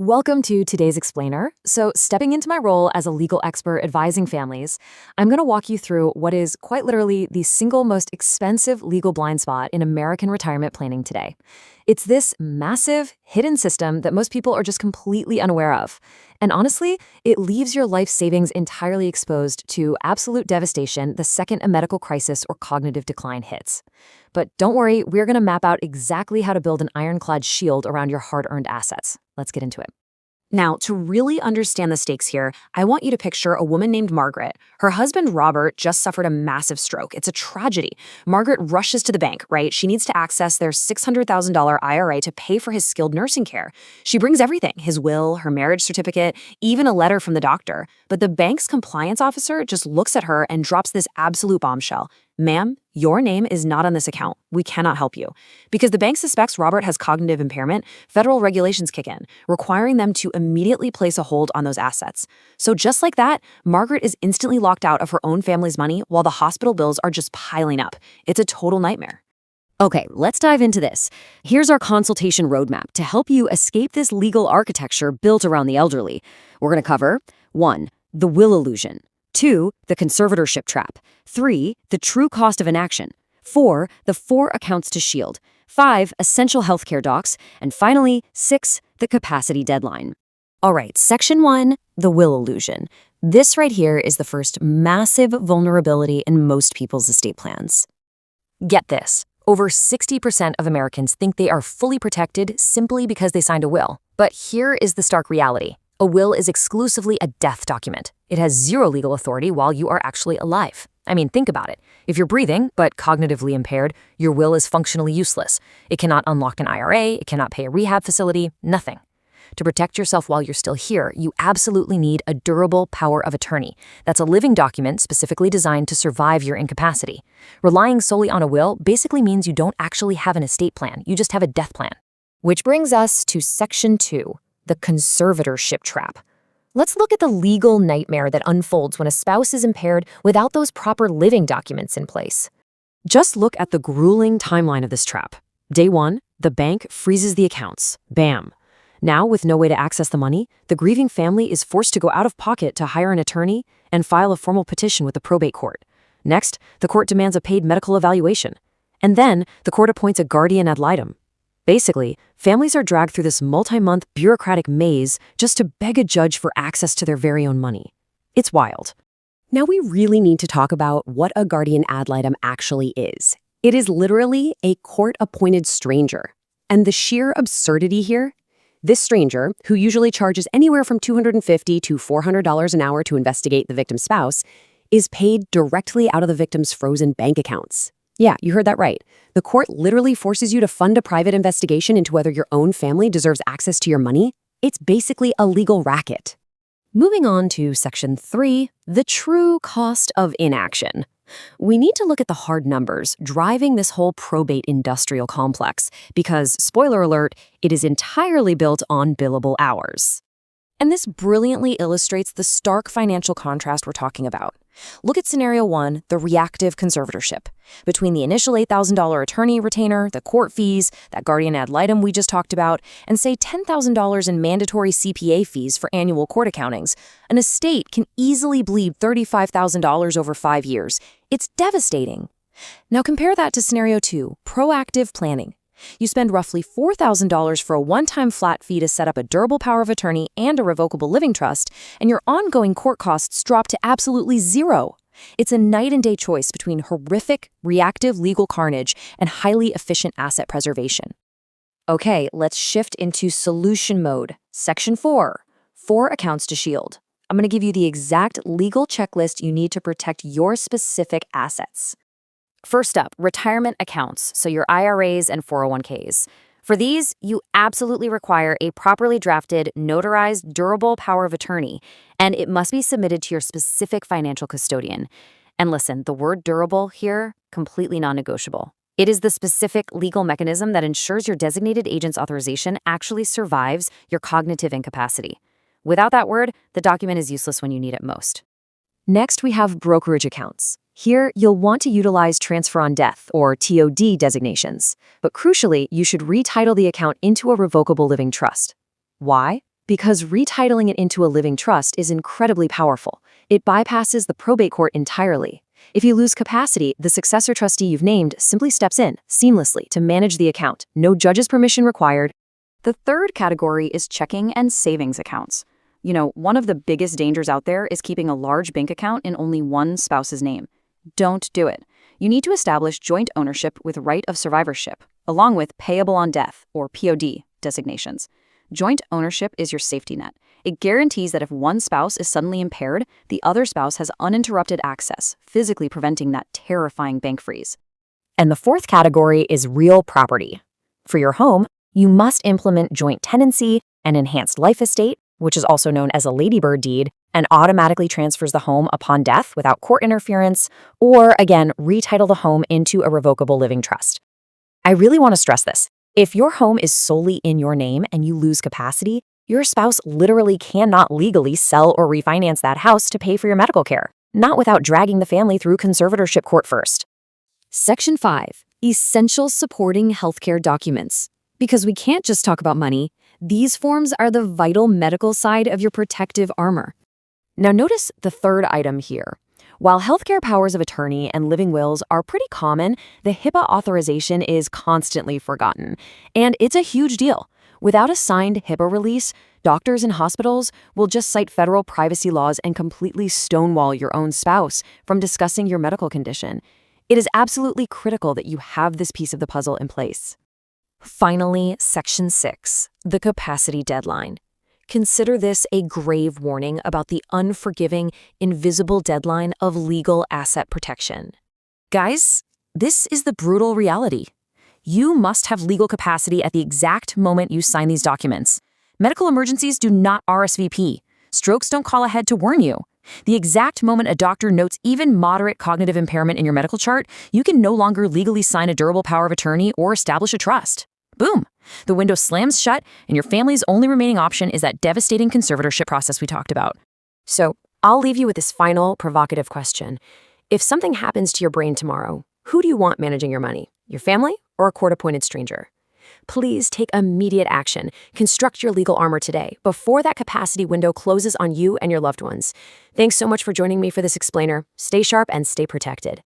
Welcome to today's explainer. So, stepping into my role as a legal expert advising families, I'm going to walk you through what is quite literally the single most expensive legal blind spot in American retirement planning today. It's this massive, hidden system that most people are just completely unaware of. And honestly, it leaves your life savings entirely exposed to absolute devastation the second a medical crisis or cognitive decline hits. But don't worry, we're going to map out exactly how to build an ironclad shield around your hard-earned assets. Let's get into it. Now, to really understand the stakes here, I want you to picture a woman named Margaret. Her husband, Robert, just suffered a massive stroke. It's a tragedy. Margaret rushes to the bank, right? She needs to access their $600,000 IRA to pay for his skilled nursing care. She brings everything, his will, her marriage certificate, even a letter from the doctor. But the bank's compliance officer just looks at her and drops this absolute bombshell. Ma'am, your name is not on this account. We cannot help you. Because the bank suspects Robert has cognitive impairment, federal regulations kick in, requiring them to immediately place a hold on those assets. So just like that, Margaret is instantly locked out of her own family's money while the hospital bills are just piling up. It's a total nightmare. Okay, let's dive into this. Here's our consultation roadmap to help you escape this legal architecture built around the elderly. We're going to cover 1. The will illusion. 2. The conservatorship trap. 3. The true cost of inaction. 4. The 4 accounts to shield. 5. Essential healthcare docs. And finally, 6. The capacity deadline. All right, Section 1, the will illusion. This right here is the first massive vulnerability in most people's estate plans. Get this. Over 60% of Americans think they are fully protected simply because they signed a will. But here is the stark reality. A will is exclusively a death document. It has zero legal authority while you are actually alive. I mean, think about it. If you're breathing, but cognitively impaired, your will is functionally useless. It cannot unlock an IRA, it cannot pay a rehab facility, nothing. To protect yourself while you're still here, you absolutely need a durable power of attorney. That's a living document specifically designed to survive your incapacity. Relying solely on a will basically means you don't actually have an estate plan, you just have a death plan. Which brings us to Section 2. The conservatorship trap. Let's look at the legal nightmare that unfolds when a spouse is impaired without those proper living documents in place. Just look at the grueling timeline of this trap. Day 1, the bank freezes the accounts. Bam! Now, with no way to access the money, the grieving family is forced to go out of pocket to hire an attorney and file a formal petition with the probate court. Next, the court demands a paid medical evaluation. And then, the court appoints a guardian ad litem. Basically, families are dragged through this multi-month bureaucratic maze just to beg a judge for access to their very own money. It's wild. Now we really need to talk about what a guardian ad litem actually is. It is literally a court-appointed stranger. And the sheer absurdity here? This stranger, who usually charges anywhere from $250 to $400 an hour to investigate the victim's spouse, is paid directly out of the victim's frozen bank accounts. Yeah, you heard that right. The court literally forces you to fund a private investigation into whether your own family deserves access to your money. It's basically a legal racket. Moving on to Section 3, the true cost of inaction. We need to look at the hard numbers driving this whole probate industrial complex because, spoiler alert, it is entirely built on billable hours. And this brilliantly illustrates the stark financial contrast we're talking about. Look at Scenario 1, the reactive conservatorship. Between the initial $8,000 attorney retainer, the court fees, that guardian ad litem we just talked about, and say $10,000 in mandatory CPA fees for annual court accountings, an estate can easily bleed $35,000 over 5 years. It's devastating. Now compare that to Scenario 2, proactive planning. You spend roughly $4,000 for a one-time flat fee to set up a durable power of attorney and a revocable living trust, and your ongoing court costs drop to absolutely zero. It's a night-and-day choice between horrific, reactive legal carnage and highly efficient asset preservation. Okay, let's shift into solution mode. Section 4, 4 accounts to shield. I'm going to give you the exact legal checklist you need to protect your specific assets. First up, retirement accounts, so your IRAs and 401ks. For these, you absolutely require a properly drafted, notarized, durable power of attorney, and it must be submitted to your specific financial custodian. And listen, the word durable here, completely non-negotiable. It is the specific legal mechanism that ensures your designated agent's authorization actually survives your cognitive incapacity. Without that word, the document is useless when you need it most. Next, we have brokerage accounts. Here, you'll want to utilize transfer on death, or TOD designations. But crucially, you should retitle the account into a revocable living trust. Why? Because retitling it into a living trust is incredibly powerful. It bypasses the probate court entirely. If you lose capacity, the successor trustee you've named simply steps in, seamlessly, to manage the account. No judge's permission required. The third category is checking and savings accounts. One of the biggest dangers out there is keeping a large bank account in only one spouse's name. Don't do it. You need to establish joint ownership with right of survivorship, along with payable on death, or POD, designations. Joint ownership is your safety net. It guarantees that if one spouse is suddenly impaired, the other spouse has uninterrupted access, physically preventing that terrifying bank freeze. And the fourth category is real property. For your home, you must implement joint tenancy, an enhanced life estate, which is also known as a ladybird deed, and automatically transfers the home upon death without court interference, or, again, retitle the home into a revocable living trust. I really want to stress this. If your home is solely in your name and you lose capacity, your spouse literally cannot legally sell or refinance that house to pay for your medical care, not without dragging the family through conservatorship court first. Section 5. Essential supporting healthcare documents. Because we can't just talk about money, these forms are the vital medical side of your protective armor. Now notice the third item here. While healthcare powers of attorney and living wills are pretty common, the HIPAA authorization is constantly forgotten. And it's a huge deal. Without a signed HIPAA release, doctors and hospitals will just cite federal privacy laws and completely stonewall your own spouse from discussing your medical condition. It is absolutely critical that you have this piece of the puzzle in place. Finally, Section 6, the capacity deadline. Consider this a grave warning about the unforgiving, invisible deadline of legal asset protection. Guys, this is the brutal reality. You must have legal capacity at the exact moment you sign these documents. Medical emergencies do not RSVP. Strokes don't call ahead to warn you. The exact moment a doctor notes even moderate cognitive impairment in your medical chart, you can no longer legally sign a durable power of attorney or establish a trust. Boom! The window slams shut, and your family's only remaining option is that devastating conservatorship process we talked about. So, I'll leave you with this final, provocative question. If something happens to your brain tomorrow, who do you want managing your money? Your family or a court-appointed stranger? Please take immediate action. Construct your legal armor today, before that capacity window closes on you and your loved ones. Thanks so much for joining me for this explainer. Stay sharp and stay protected.